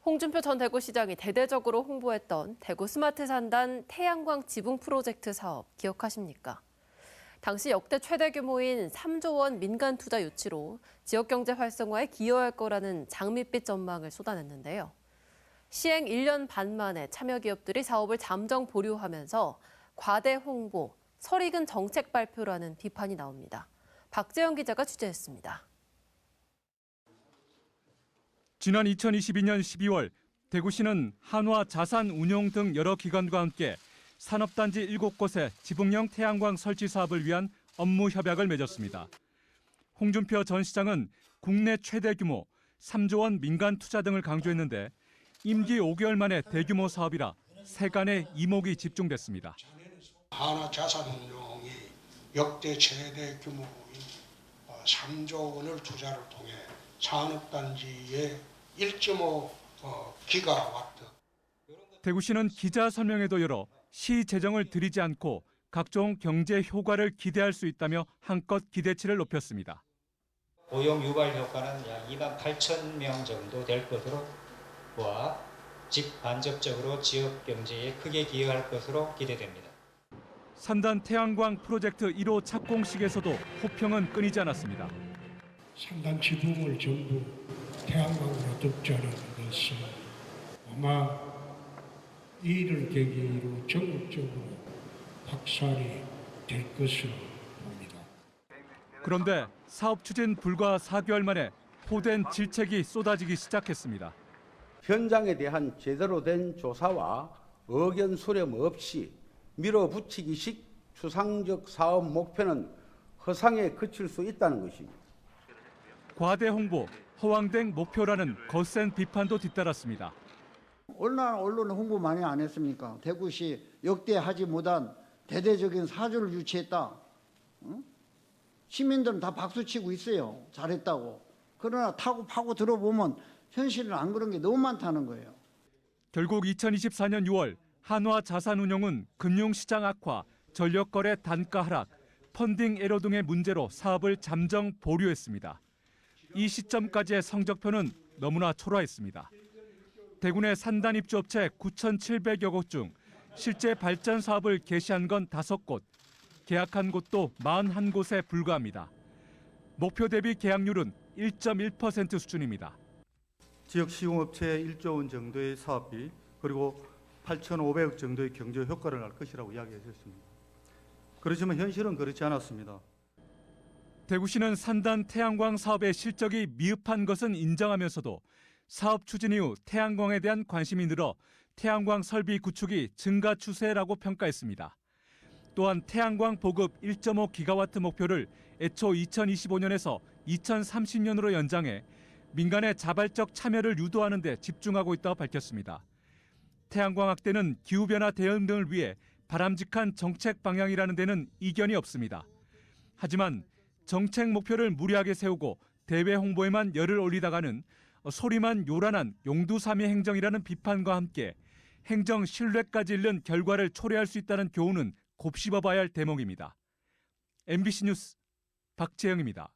홍준표 전 대구시장이 대대적으로 홍보했던 대구 스마트 산단 태양광 지붕 프로젝트 사업 기억하십니까? 당시 역대 최대 규모인 3조 원 민간 투자 유치로 지역 경제 활성화에 기여할 거라는 장밋빛 전망을 쏟아냈는데요. 시행 1년 반 만에 참여 기업들이 사업을 잠정 보류하면서 과대 홍보, 설익은 정책 발표라는 비판이 나옵니다. 박재영 기자가 취재했습니다. 지난 2022년 12월 대구시는 한화 자산운용 등 여러 기관과 함께 산업단지 7곳에 지붕형 태양광 설치 사업을 위한 업무 협약을 맺었습니다. 홍준표 전 시장은 국내 최대 규모 3조 원 민간 투자 등을 강조했는데 임기 5개월 만에 대규모 사업이라 세간의 이목이 집중됐습니다. 한화 자산운용이 역대 최대 규모인 3조 원을 투자를 통해 산업단지에 1.5 기가와트. 대구시는 기자 설명회도 열어 시 재정을 들이지 않고 각종 경제 효과를 기대할 수 있다며 한껏 기대치를 높였습니다. 고용 유발 효과는 약 2만 8천 명 정도 될 것으로 보아 직간접적으로 지역 경제에 크게 기여할 것으로 기대됩니다. 산단 태양광 프로젝트 1호 착공식에서도 호평은 끊이지 않았습니다. 산단 지붕을 전부 태양광으로 덮자는 것은 아마 이를 계기로 전국적으로 확산이 될 것으로 봅니다. 그런데 사업 추진 불과 4개월 만에 호된 질책이 쏟아지기 시작했습니다. 현장에 대한 제대로 된 조사와 의견 수렴 없이 밀어붙이기식 추상적 사업 목표는 허상에 그칠 수 있다는 것입니다. 과대 홍보, 허황된 목표라는 거센 비판도 뒤따랐습니다. 언론은 홍보 많이 안 했습니까? 대구시 역대 하지 못한 대대적인 사주를 유치했다. 응? 시민들은 다 박수치고 있어요. 잘했다고. 그러나 타고 파고 들어보면 현실은 안 그런 게 너무 많다는 거예요. 결국 2024년 6월 한화 자산운용은 금융시장 악화, 전력거래 단가 하락, 펀딩 애로 등의 문제로 사업을 잠정 보류했습니다. 이 시점까지의 성적표는 너무나 초라했습니다. 대구 내 산단 입주업체 9,700여 곳 중 실제 발전 사업을 개시한 건 5곳, 계약한 곳도 41곳에 불과합니다. 목표 대비 계약률은 1.1% 수준입니다. 지역 시공업체에 1조 원 정도의 사업비 그리고 8,500억 정도의 경제 효과를 낼 것이라고 이야기하셨습니다. 그렇지만 현실은 그렇지 않았습니다. 대구시는 산단 태양광 사업의 실적이 미흡한 것은 인정하면서도 사업 추진 이후 태양광에 대한 관심이 늘어 태양광 설비 구축이 증가 추세라고 평가했습니다. 또한 태양광 보급 1.5 기가와트 목표를 애초 2025년에서 2030년으로 연장해 민간의 자발적 참여를 유도하는 데 집중하고 있다고 밝혔습니다. 태양광 확대는 기후변화 대응 등을 위해 바람직한 정책 방향이라는 데는 이견이 없습니다. 하지만 정책 목표를 무리하게 세우고 대외 홍보에만 열을 올리다가는 소리만 요란한 용두사미 행정이라는 비판과 함께 행정 신뢰까지 잃는 결과를 초래할 수 있다는 교훈은 곱씹어봐야 할 대목입니다. MBC 뉴스 박재영입니다.